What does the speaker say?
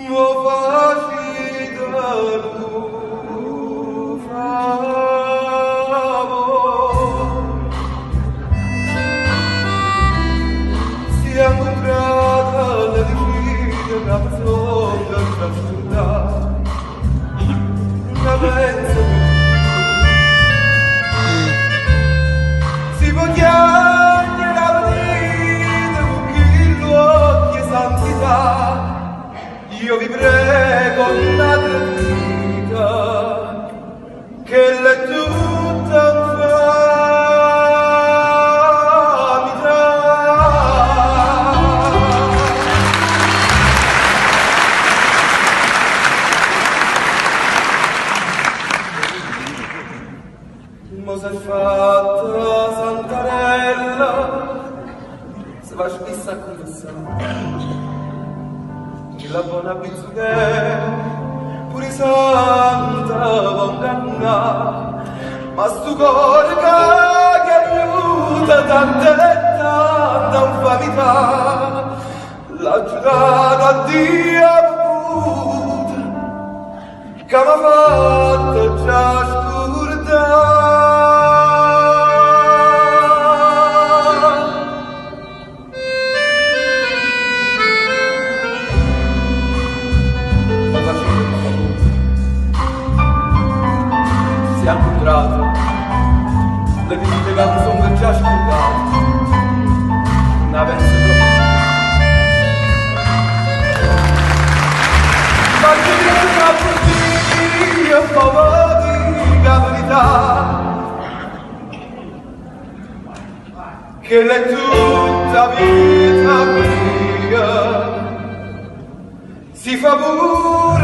mo facida tu favor. Siamo entrata alla vicina una persona trascurata, una pensa si può chiamare la vita con chi l'occhi e santità. Io vi prego, date vita, che l'è tutta infamità. Mo s'è fatta Santarella, se va spissa a confessare la buona pizzughera, pure santa vonganna, ma stu cuore che aiuta tanta e tanta infamità, l'ha giurato a Dio avuta, che m'ha fatto già scordare. Siamo entrati, le visite che sono già scordate, non penso proprio. Ma che cosa così, un po' di verità, che l'è tutta vita mia, si fa pure